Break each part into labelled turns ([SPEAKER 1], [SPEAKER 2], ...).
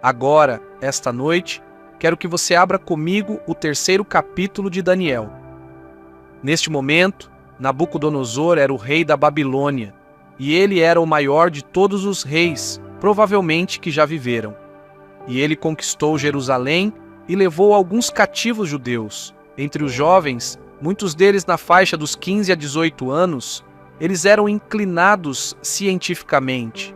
[SPEAKER 1] Agora, esta noite, quero que você abra comigo o 3º capítulo de Daniel. Neste momento, Nabucodonosor era o rei da Babilônia, e ele era o maior de todos os reis, provavelmente que já viveram. E ele conquistou Jerusalém e levou alguns cativos judeus. Entre os jovens, muitos deles na faixa dos 15 a 18 anos, eles eram inclinados cientificamente.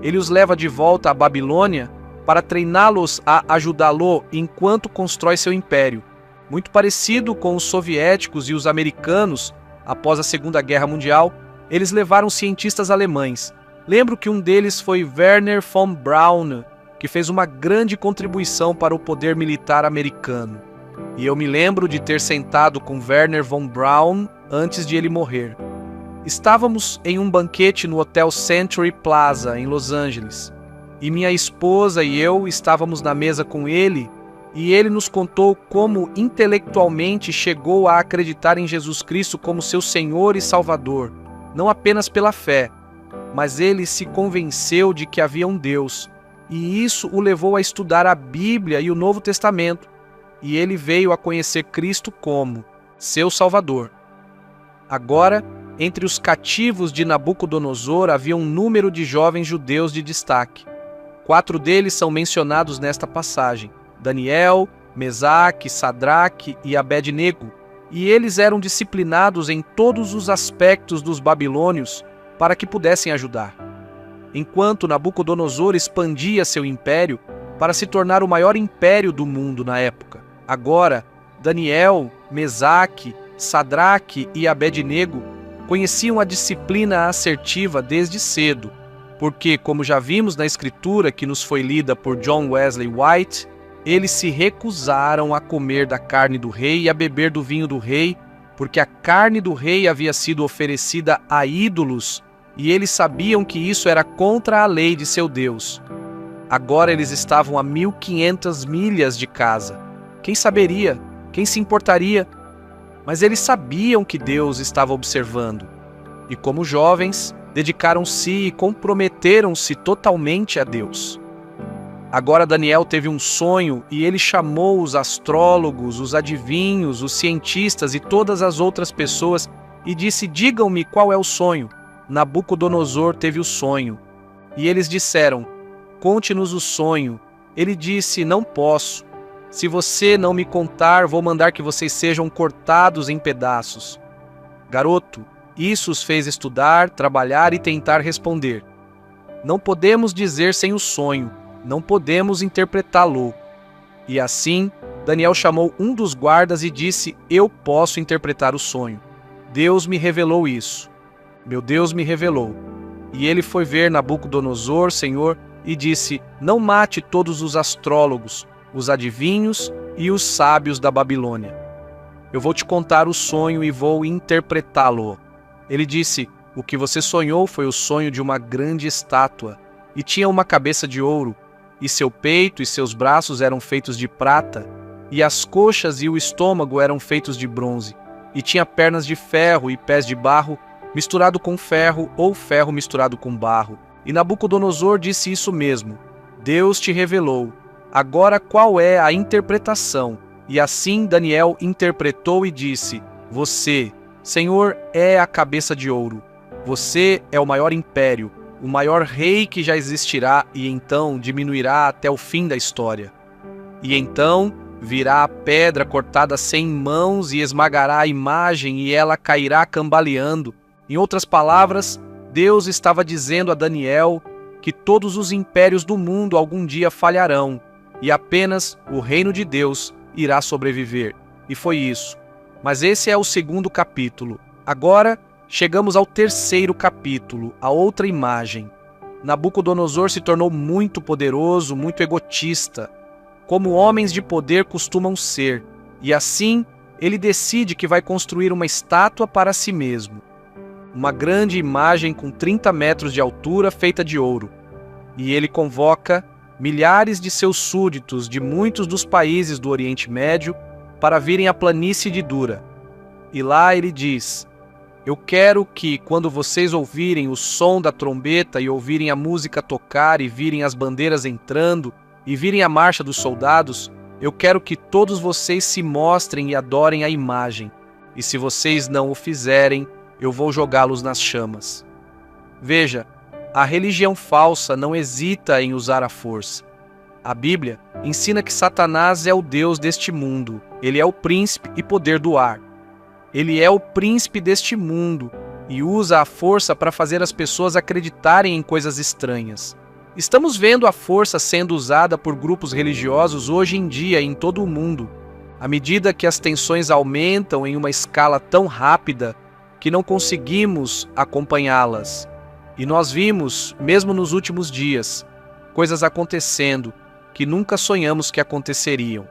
[SPEAKER 1] Ele os leva de volta à Babilônia para treiná-los a ajudá-lo enquanto constrói seu império. Muito parecido com os soviéticos e os americanos, após a Segunda Guerra Mundial, eles levaram cientistas alemães. Lembro que um deles foi Wernher von Braun, que fez uma grande contribuição para o poder militar americano. E eu me lembro de ter sentado com Wernher von Braun antes de ele morrer. Estávamos em um banquete no Hotel Century Plaza, em Los Angeles. E minha esposa e eu estávamos na mesa com ele, e ele nos contou como intelectualmente chegou a acreditar em Jesus Cristo como seu Senhor e Salvador, não apenas pela fé, mas ele se convenceu de que havia um Deus, e isso o levou a estudar a Bíblia e o Novo Testamento, e ele veio a conhecer Cristo como seu Salvador. Agora, entre os cativos de Nabucodonosor havia um número de jovens judeus de destaque. 4 deles são mencionados nesta passagem: Daniel, Mesaque, Sadraque e Abed-nego, e eles eram disciplinados em todos os aspectos dos babilônios para que pudessem ajudar. Enquanto Nabucodonosor expandia seu império para se tornar o maior império do mundo na época, agora Daniel, Mesaque, Sadraque e Abed-nego conheciam a disciplina assertiva desde cedo, porque, como já vimos na escritura que nos foi lida por John Wesley White, eles se recusaram a comer da carne do rei e a beber do vinho do rei, porque a carne do rei havia sido oferecida a ídolos, e eles sabiam que isso era contra a lei de seu Deus. Agora eles estavam a 1.500 milhas de casa. Quem saberia? Quem se importaria? Mas eles sabiam que Deus estava observando. E como jovens, dedicaram-se e comprometeram-se totalmente a Deus. Agora Daniel teve um sonho e ele chamou os astrólogos, os adivinhos, os cientistas e todas as outras pessoas e disse: digam-me qual é o sonho. Nabucodonosor teve o sonho. E eles disseram: conte-nos o sonho. Ele disse: não posso. Se você não me contar, vou mandar que vocês sejam cortados em pedaços. Garoto, isso os fez estudar, trabalhar e tentar responder. Não podemos dizer sem o sonho, não podemos interpretá-lo. E assim, Daniel chamou um dos guardas e disse: eu posso interpretar o sonho. Deus me revelou isso. Meu Deus me revelou. E ele foi ver Nabucodonosor, Senhor, e disse: não mate todos os astrólogos, os adivinhos e os sábios da Babilônia. Eu vou te contar o sonho e vou interpretá-lo. Ele disse: o que você sonhou foi o sonho de uma grande estátua, e tinha uma cabeça de ouro, e seu peito e seus braços eram feitos de prata, e as coxas e o estômago eram feitos de bronze, e tinha pernas de ferro e pés de barro misturado com ferro ou ferro misturado com barro. E Nabucodonosor disse isso mesmo: Deus te revelou. Agora qual é a interpretação? E assim Daniel interpretou e disse: você, Senhor, é a cabeça de ouro. Você é o maior império, o maior rei que já existirá e então diminuirá até o fim da história. E então virá a pedra cortada sem mãos e esmagará a imagem e ela cairá cambaleando. Em outras palavras, Deus estava dizendo a Daniel que todos os impérios do mundo algum dia falharão e apenas o reino de Deus irá sobreviver. E foi isso. Mas esse é o 2º capítulo. Agora chegamos ao 3º capítulo, a outra imagem. Nabucodonosor se tornou muito poderoso, muito egotista, como homens de poder costumam ser, e assim ele decide que vai construir uma estátua para si mesmo. Uma grande imagem com 30 metros de altura feita de ouro. E ele convoca milhares de seus súditos de muitos dos países do Oriente Médio para virem à planície de Dura. E lá ele diz: eu quero que, quando vocês ouvirem o som da trombeta e ouvirem a música tocar e virem as bandeiras entrando, e virem a marcha dos soldados, eu quero que todos vocês se mostrem e adorem a imagem, e se vocês não o fizerem, eu vou jogá-los nas chamas. Veja, a religião falsa não hesita em usar a força. A Bíblia ensina que Satanás é o Deus deste mundo, ele é o príncipe e poder do ar. Ele é o príncipe deste mundo e usa a força para fazer as pessoas acreditarem em coisas estranhas. Estamos vendo a força sendo usada por grupos religiosos hoje em dia em todo o mundo, à medida que as tensões aumentam em uma escala tão rápida que não conseguimos acompanhá-las. E nós vimos, mesmo nos últimos dias, coisas acontecendo que nunca sonhamos que aconteceriam.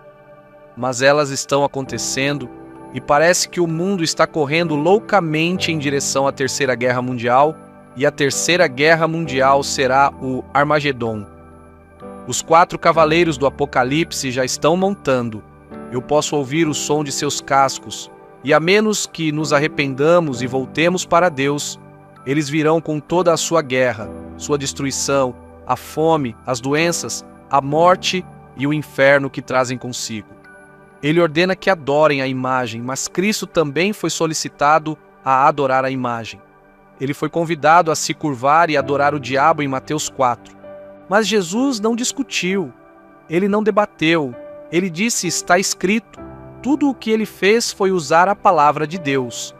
[SPEAKER 1] Mas elas estão acontecendo e parece que o mundo está correndo loucamente em direção à Terceira Guerra Mundial, e a Terceira Guerra Mundial será o Armagedon. Os 4 cavaleiros do Apocalipse já estão montando. Eu posso ouvir o som de seus cascos, e a menos que nos arrependamos e voltemos para Deus, eles virão com toda a sua guerra, sua destruição, a fome, as doenças, a morte e o inferno que trazem consigo. Ele ordena que adorem a imagem, mas Cristo também foi solicitado a adorar a imagem. Ele foi convidado a se curvar e adorar o diabo em Mateus 4. Mas Jesus não discutiu, ele não debateu, ele disse: está escrito. Tudo o que ele fez foi usar a palavra de Deus.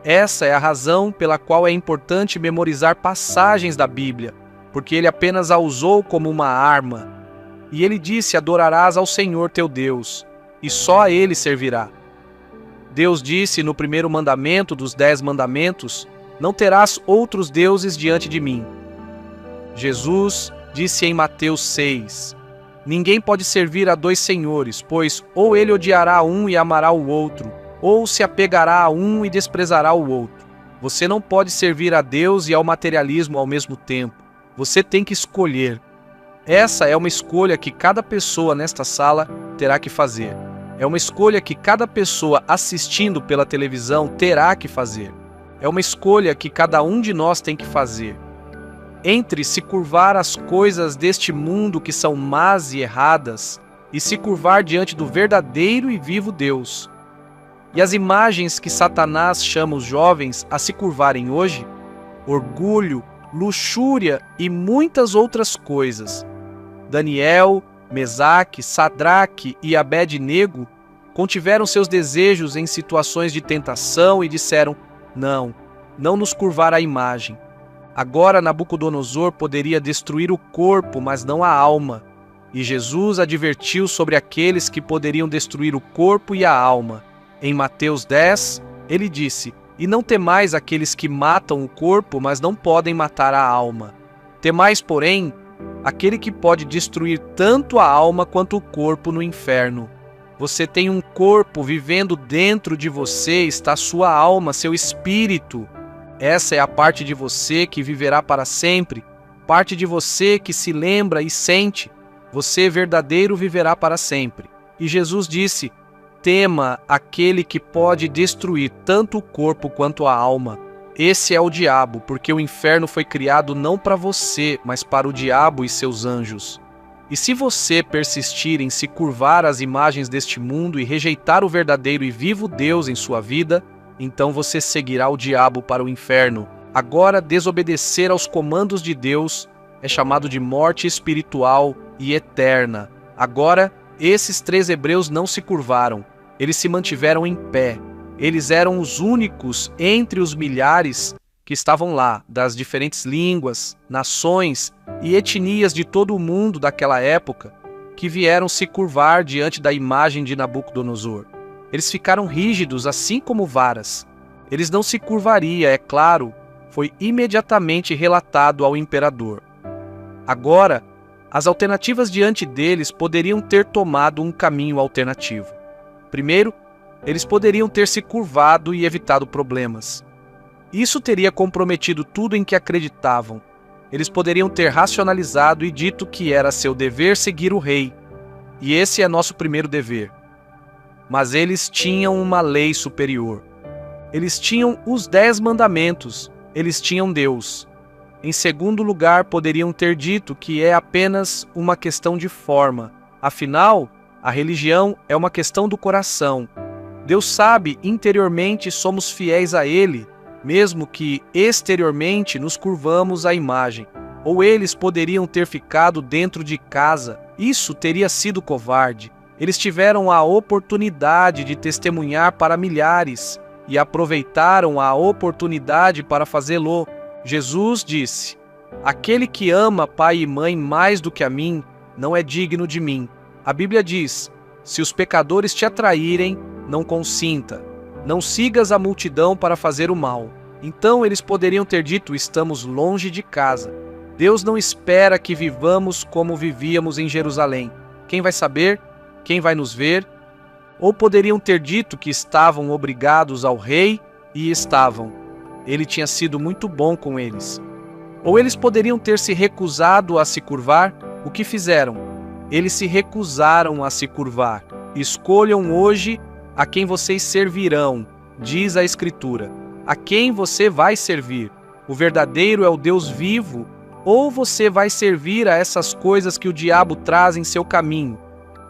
[SPEAKER 1] Essa é a razão pela qual é importante memorizar passagens da Bíblia, porque ele apenas a usou como uma arma. E ele disse: adorarás ao Senhor teu Deus, e só a ele servirá. Deus disse no primeiro mandamento dos 10 mandamentos: não terás outros deuses diante de mim. Jesus disse em Mateus 6: ninguém pode servir a 2 senhores, pois ou ele odiará um e amará o outro, ou se apegará a um e desprezará o outro. Você não pode servir a Deus e ao materialismo ao mesmo tempo. Você tem que escolher. Essa é uma escolha que cada pessoa nesta sala terá que fazer. É uma escolha que cada pessoa assistindo pela televisão terá que fazer. É uma escolha que cada um de nós tem que fazer. Entre se curvar às coisas deste mundo que são más e erradas e se curvar diante do verdadeiro e vivo Deus. E as imagens que Satanás chama os jovens a se curvarem hoje, orgulho, luxúria e muitas outras coisas. Daniel, Mesaque, Sadraque e Abed-nego contiveram seus desejos em situações de tentação e disseram: não nos curvar à imagem. Agora Nabucodonosor poderia destruir o corpo, mas não a alma. E Jesus advertiu sobre aqueles que poderiam destruir o corpo e a alma. Em Mateus 10, ele disse: e não temais aqueles que matam o corpo, mas não podem matar a alma. Temais, porém, aquele que pode destruir tanto a alma quanto o corpo no inferno. Você tem um corpo vivendo dentro de você, está sua alma, seu espírito. Essa é a parte de você que viverá para sempre, parte de você que se lembra e sente. Você verdadeiro viverá para sempre. E Jesus disse: tema aquele que pode destruir tanto o corpo quanto a alma. Esse é o diabo, porque o inferno foi criado não para você, mas para o diabo e seus anjos. E se você persistir em se curvar às imagens deste mundo e rejeitar o verdadeiro e vivo Deus em sua vida, então você seguirá o diabo para o inferno. Agora, desobedecer aos comandos de Deus é chamado de morte espiritual e eterna. Agora, esses 3 hebreus não se curvaram, eles se mantiveram em pé. Eles eram os únicos entre os milhares que estavam lá, das diferentes línguas, nações e etnias de todo o mundo daquela época, que vieram se curvar diante da imagem de Nabucodonosor. Eles ficaram rígidos, assim como varas. Eles não se curvariam, é claro, foi imediatamente relatado ao imperador. Agora, as alternativas diante deles poderiam ter tomado um caminho alternativo. Primeiro, eles poderiam ter se curvado e evitado problemas. Isso teria comprometido tudo em que acreditavam. Eles poderiam ter racionalizado e dito que era seu dever seguir o rei. E esse é nosso primeiro dever. Mas eles tinham uma lei superior. Eles tinham os 10 mandamentos. Eles tinham Deus. Em segundo lugar, poderiam ter dito que é apenas uma questão de forma. Afinal, a religião é uma questão do coração. Deus sabe interiormente somos fiéis a Ele, mesmo que exteriormente nos curvamos à imagem. Ou eles poderiam ter ficado dentro de casa. Isso teria sido covarde. Eles tiveram a oportunidade de testemunhar para milhares e aproveitaram a oportunidade para fazê-lo. Jesus disse: "Aquele que ama pai e mãe mais do que a mim, não é digno de mim." A Bíblia diz: "Se os pecadores te atraírem, não consinta. Não sigas a multidão para fazer o mal." Então eles poderiam ter dito: "Estamos longe de casa." Deus não espera que vivamos como vivíamos em Jerusalém. Quem vai saber? Quem vai nos ver? Ou poderiam ter dito que estavam obrigados ao rei, e estavam. Ele tinha sido muito bom com eles. Ou eles poderiam ter se recusado a se curvar. O que fizeram? Eles se recusaram a se curvar. Escolham hoje a quem vocês servirão, diz a Escritura. A quem você vai servir? O verdadeiro é o Deus vivo, ou você vai servir a essas coisas que o diabo traz em seu caminho?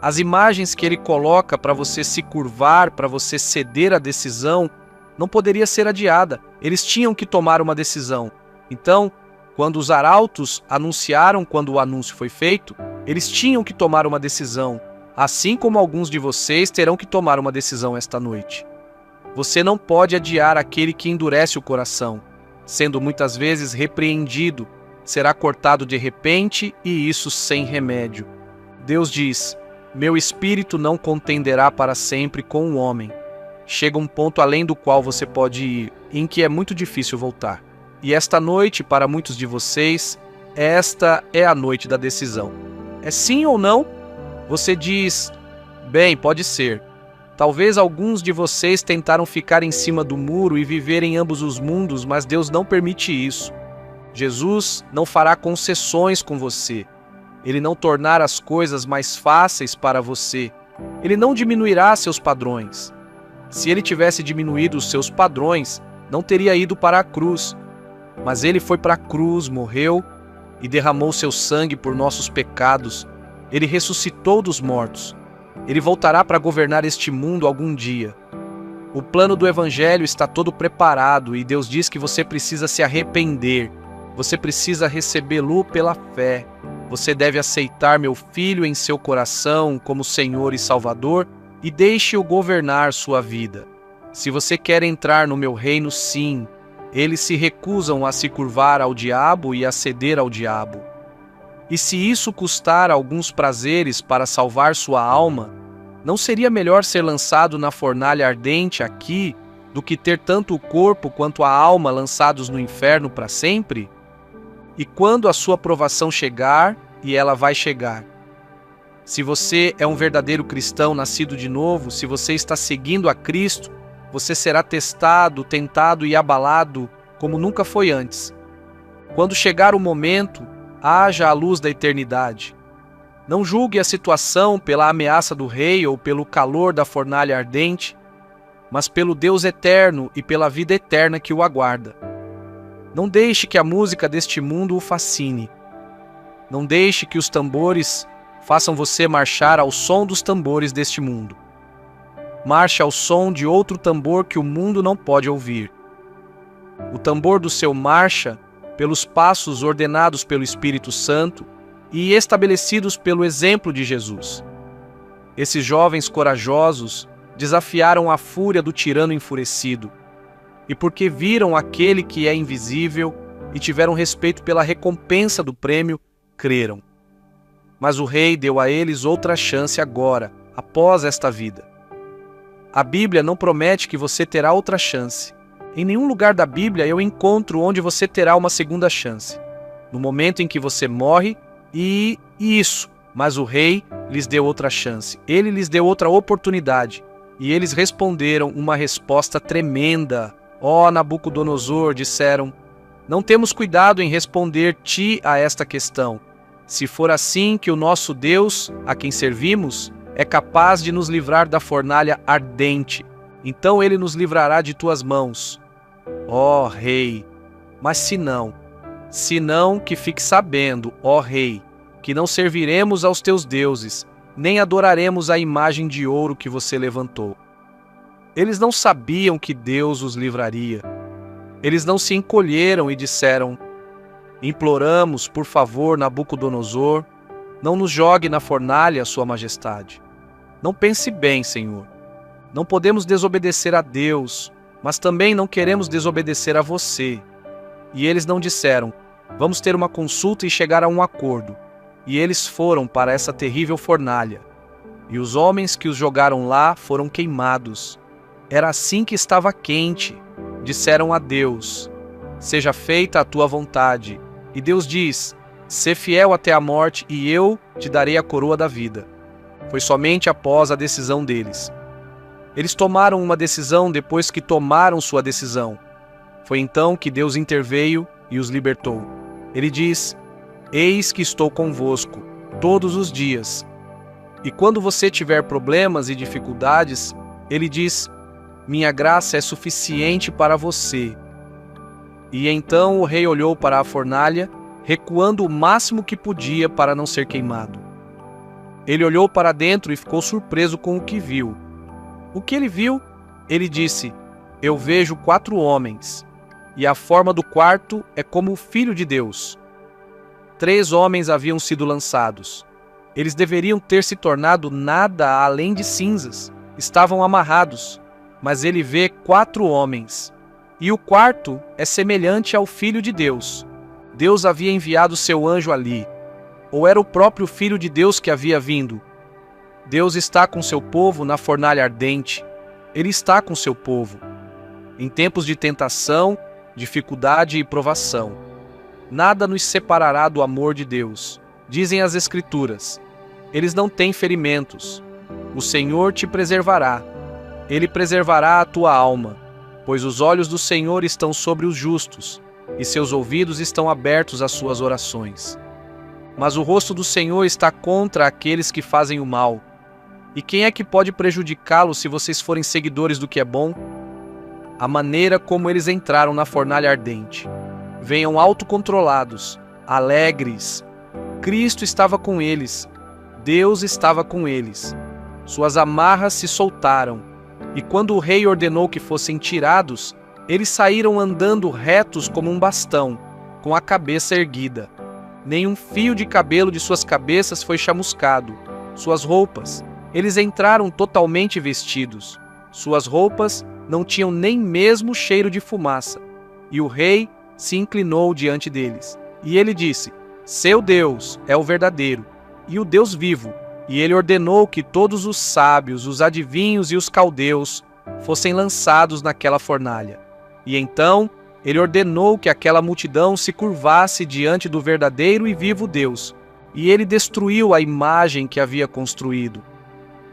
[SPEAKER 1] As imagens que ele coloca para você se curvar, para você ceder à decisão, não poderia ser adiada. Eles tinham que tomar uma decisão. Então, quando os arautos anunciaram, quando o anúncio foi feito, eles tinham que tomar uma decisão, assim como alguns de vocês terão que tomar uma decisão esta noite. Você não pode adiar aquele que endurece o coração, sendo muitas vezes repreendido, será cortado de repente e isso sem remédio. Deus diz: "Meu espírito não contenderá para sempre com o homem." Chega um ponto além do qual você pode ir, em que é muito difícil voltar. E esta noite, para muitos de vocês, esta é a noite da decisão. É sim ou não? Você diz: "Bem, pode ser." Talvez alguns de vocês tentaram ficar em cima do muro e viver em ambos os mundos, mas Deus não permite isso. Jesus não fará concessões com você. Ele não tornará as coisas mais fáceis para você. Ele não diminuirá seus padrões. Se ele tivesse diminuído os seus padrões, não teria ido para a cruz. Mas ele foi para a cruz, morreu e derramou seu sangue por nossos pecados. Ele ressuscitou dos mortos. Ele voltará para governar este mundo algum dia. O plano do Evangelho está todo preparado e Deus diz que você precisa se arrepender. Você precisa recebê-lo pela fé. Você deve aceitar meu Filho em seu coração como Senhor e Salvador e deixe-o governar sua vida. Se você quer entrar no meu reino, sim. Eles se recusam a se curvar ao diabo e a ceder ao diabo. E se isso custar alguns prazeres para salvar sua alma, não seria melhor ser lançado na fornalha ardente aqui do que ter tanto o corpo quanto a alma lançados no inferno para sempre? E quando a sua provação chegar, e ela vai chegar, se você é um verdadeiro cristão nascido de novo, se você está seguindo a Cristo, você será testado, tentado e abalado como nunca foi antes. Quando chegar o momento, haja a luz da eternidade. Não julgue a situação pela ameaça do rei ou pelo calor da fornalha ardente, mas pelo Deus eterno e pela vida eterna que o aguarda. Não deixe que a música deste mundo o fascine. Não deixe que os tambores façam você marchar ao som dos tambores deste mundo. Marche ao som de outro tambor que o mundo não pode ouvir. O tambor do seu marcha pelos passos ordenados pelo Espírito Santo e estabelecidos pelo exemplo de Jesus. Esses jovens corajosos desafiaram a fúria do tirano enfurecido, e porque viram aquele que é invisível e tiveram respeito pela recompensa do prêmio, creram. Mas o rei deu a eles outra chance agora, após esta vida. A Bíblia não promete que você terá outra chance. Em nenhum lugar da Bíblia eu encontro onde você terá uma segunda chance. No momento em que você morre, mas o rei lhes deu outra chance. Ele lhes deu outra oportunidade. E eles responderam uma resposta tremenda. Ó Nabucodonosor, disseram, não temos cuidado em responder-te a esta questão. Se for assim que o nosso Deus, a quem servimos, é capaz de nos livrar da fornalha ardente, então ele nos livrará de tuas mãos. Ó Rei, mas se não, Senão que fique sabendo, ó rei, que não serviremos aos teus deuses, nem adoraremos a imagem de ouro que você levantou. Eles não sabiam que Deus os livraria. Eles não se encolheram e disseram: imploramos, por favor, Nabucodonosor, não nos jogue na fornalha, Sua Majestade. Não pense bem, Senhor. Não podemos desobedecer a Deus, mas também não queremos desobedecer a você. E eles não disseram: vamos ter uma consulta e chegar a um acordo. E eles foram para essa terrível fornalha. E os homens que os jogaram lá foram queimados. Era assim que estava quente. Disseram a Deus: seja feita a tua vontade. E Deus diz: sê fiel até a morte e eu te darei a coroa da vida. Foi somente após a decisão deles. Eles tomaram uma decisão depois que tomaram sua decisão. Foi então que Deus interveio e os libertou. Ele diz: eis que estou convosco todos os dias. E quando você tiver problemas e dificuldades, Ele diz: minha graça é suficiente para você. E então o rei olhou para a fornalha, recuando o máximo que podia para não ser queimado. Ele olhou para dentro e ficou surpreso com o que viu. O que ele viu? Ele disse: eu vejo 4 homens, e a forma do quarto é como o Filho de Deus. 3 homens haviam sido lançados. Eles deveriam ter se tornado nada além de cinzas. Estavam amarrados, mas ele vê 4 homens. E o quarto é semelhante ao Filho de Deus. Deus havia enviado seu anjo ali. Ou era o próprio Filho de Deus que havia vindo? Deus está com seu povo na fornalha ardente. Ele está com seu povo em tempos de tentação, dificuldade e provação. Nada nos separará do amor de Deus. Dizem as Escrituras: eles não têm ferimentos. O Senhor te preservará. Ele preservará a tua alma, pois os olhos do Senhor estão sobre os justos, e seus ouvidos estão abertos às suas orações. Mas o rosto do Senhor está contra aqueles que fazem o mal. E quem é que pode prejudicá-los se vocês forem seguidores do que é bom? A maneira como eles entraram na fornalha ardente. Venham autocontrolados, alegres. Cristo estava com eles. Deus estava com eles. Suas amarras se soltaram. E quando o rei ordenou que fossem tirados, eles saíram andando retos como um bastão, com a cabeça erguida. Nenhum fio de cabelo de suas cabeças foi chamuscado. Suas roupas, eles entraram totalmente vestidos. Suas roupas não tinham nem mesmo cheiro de fumaça. E o rei se inclinou diante deles. E ele disse: seu Deus é o verdadeiro e o Deus vivo. E ele ordenou que todos os sábios, os adivinhos e os caldeus fossem lançados naquela fornalha. E então ele ordenou que aquela multidão se curvasse diante do verdadeiro e vivo Deus. E ele destruiu a imagem que havia construído.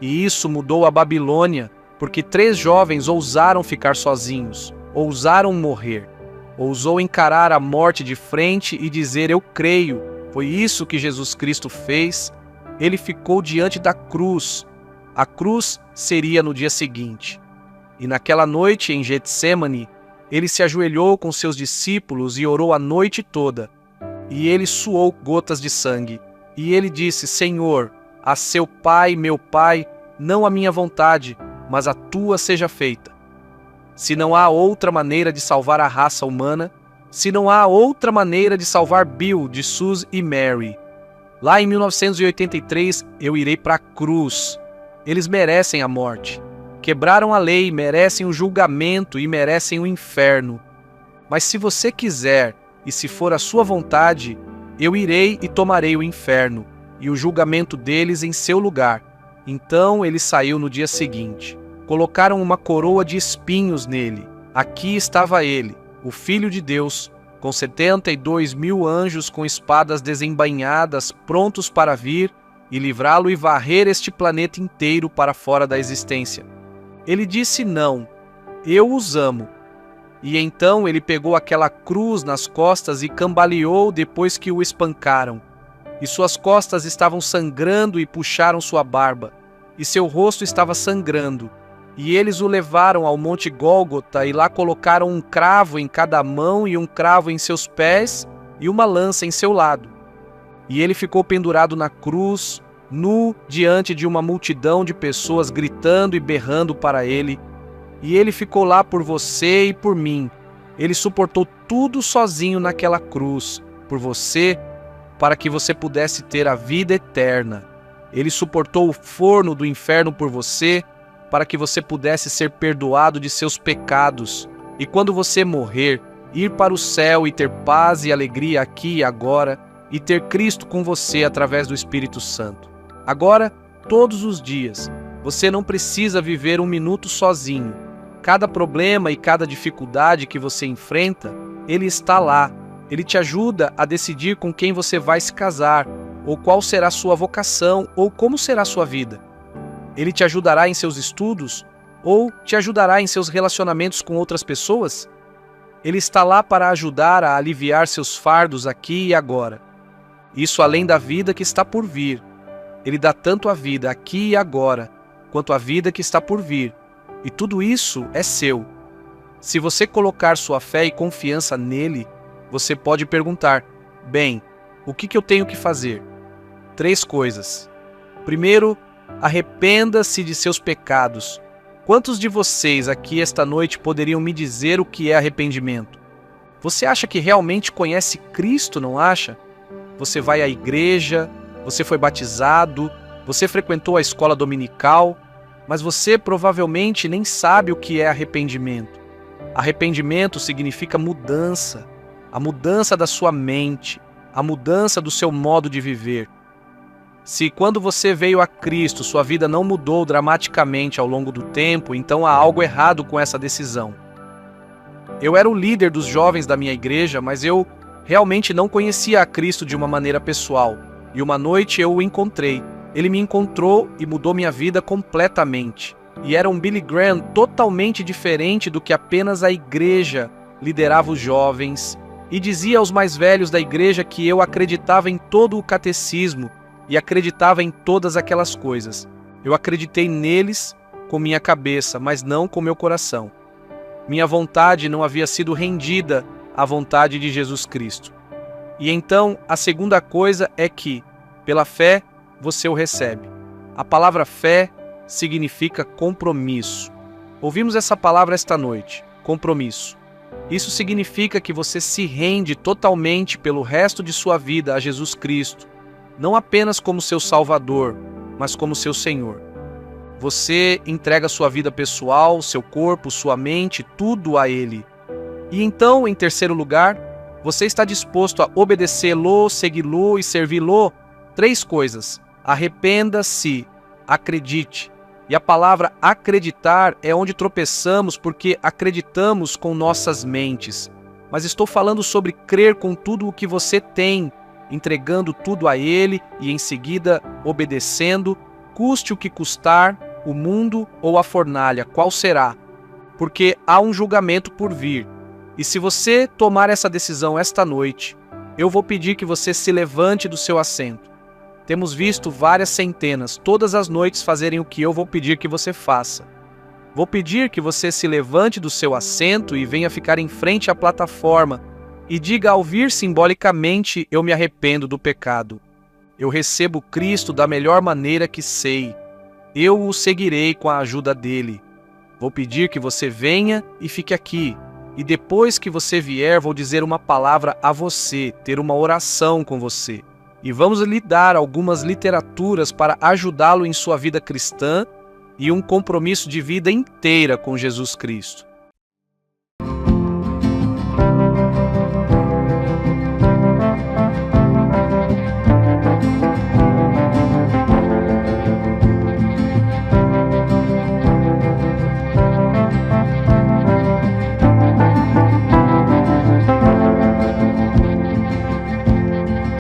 [SPEAKER 1] E isso mudou a Babilônia, porque 3 jovens ousaram ficar sozinhos, ousaram morrer. Ousou encarar a morte de frente e dizer: eu creio. Foi isso que Jesus Cristo fez. Ele ficou diante da cruz. A cruz seria no dia seguinte. E naquela noite em Getsêmani, ele se ajoelhou com seus discípulos e orou a noite toda. E ele suou gotas de sangue. E ele disse: Senhor, a seu Pai, meu Pai, não a minha vontade, mas a tua seja feita. Se não há outra maneira de salvar a raça humana, se não há outra maneira de salvar Bill, de Suzy e Mary. Lá em 1983, eu irei para a cruz. Eles merecem a morte. Quebraram a lei, merecem o julgamento e merecem o inferno. Mas se você quiser, e se for a sua vontade, eu irei e tomarei o inferno, e o julgamento deles em seu lugar. Então ele saiu no dia seguinte. Colocaram uma coroa de espinhos nele. Aqui estava ele, o Filho de Deus, com 72.000 anjos com espadas desembainhadas, prontos para vir e livrá-lo e varrer este planeta inteiro para fora da existência. Ele disse não, eu os amo. E então ele pegou aquela cruz nas costas e cambaleou depois que o espancaram. E suas costas estavam sangrando e puxaram sua barba, e seu rosto estava sangrando. E eles o levaram ao Monte Gólgota e lá colocaram um cravo em cada mão e um cravo em seus pés e uma lança em seu lado. E ele ficou pendurado na cruz, nu, diante de uma multidão de pessoas gritando e berrando para ele. E ele ficou lá por você e por mim. Ele suportou tudo sozinho naquela cruz, por você, para que você pudesse ter a vida eterna. Ele suportou o forno do inferno por você, para que você pudesse ser perdoado de seus pecados. E quando você morrer, ir para o céu e ter paz e alegria aqui e agora, e ter Cristo com você através do Espírito Santo. Agora, todos os dias, você não precisa viver um minuto sozinho. Cada problema e cada dificuldade que você enfrenta, Ele está lá. Ele te ajuda a decidir com quem você vai se casar, ou qual será sua vocação, ou como será sua vida. Ele te ajudará em seus estudos, ou te ajudará em seus relacionamentos com outras pessoas? Ele está lá para ajudar a aliviar seus fardos aqui e agora. Isso além da vida que está por vir. Ele dá tanto a vida aqui e agora, quanto a vida que está por vir. E tudo isso é seu. Se você colocar sua fé e confiança nele, você pode perguntar: bem, o que eu tenho que fazer? 3 coisas. Primeiro, arrependa-se de seus pecados. Quantos de vocês aqui esta noite poderiam me dizer o que é arrependimento? Você acha que realmente conhece Cristo, não acha? Você vai à igreja, você foi batizado, você frequentou a escola dominical, mas você provavelmente nem sabe o que é arrependimento. Arrependimento significa mudança, a mudança da sua mente, a mudança do seu modo de viver. Se quando você veio a Cristo, sua vida não mudou dramaticamente ao longo do tempo, então há algo errado com essa decisão. Eu era o líder dos jovens da minha igreja, mas eu realmente não conhecia a Cristo de uma maneira pessoal. E uma noite eu o encontrei. Ele me encontrou e mudou minha vida completamente. E era um Billy Graham totalmente diferente do que apenas a igreja liderava os jovens. E dizia aos mais velhos da igreja que eu acreditava em todo o catecismo e acreditava em todas aquelas coisas. Eu acreditei neles com minha cabeça, mas não com meu coração. Minha vontade não havia sido rendida à vontade de Jesus Cristo. E então, a segunda coisa é que, pela fé, você o recebe. A palavra fé significa compromisso. Ouvimos essa palavra esta noite, compromisso. Isso significa que você se rende totalmente pelo resto de sua vida a Jesus Cristo, não apenas como seu Salvador, mas como seu Senhor. Você entrega sua vida pessoal, seu corpo, sua mente, tudo a Ele. E então, em terceiro lugar, você está disposto a obedecê-lo, segui-lo e servi-lo? 3 coisas. Arrependa-se, acredite. E a palavra acreditar é onde tropeçamos porque acreditamos com nossas mentes. Mas estou falando sobre crer com tudo o que você tem, entregando tudo a Ele e em seguida obedecendo, custe o que custar, o mundo ou a fornalha, qual será? Porque há um julgamento por vir. E se você tomar essa decisão esta noite, eu vou pedir que você se levante do seu assento. Temos visto várias centenas, todas as noites, fazerem o que eu vou pedir que você faça. Vou pedir que você se levante do seu assento e venha ficar em frente à plataforma e diga ao vir simbolicamente: eu me arrependo do pecado. Eu recebo Cristo da melhor maneira que sei. Eu o seguirei com a ajuda dele. Vou pedir que você venha e fique aqui. E depois que você vier, vou dizer uma palavra a você, ter uma oração com você. E vamos lhe dar algumas literaturas para ajudá-lo em sua vida cristã e um compromisso de vida inteira com Jesus Cristo.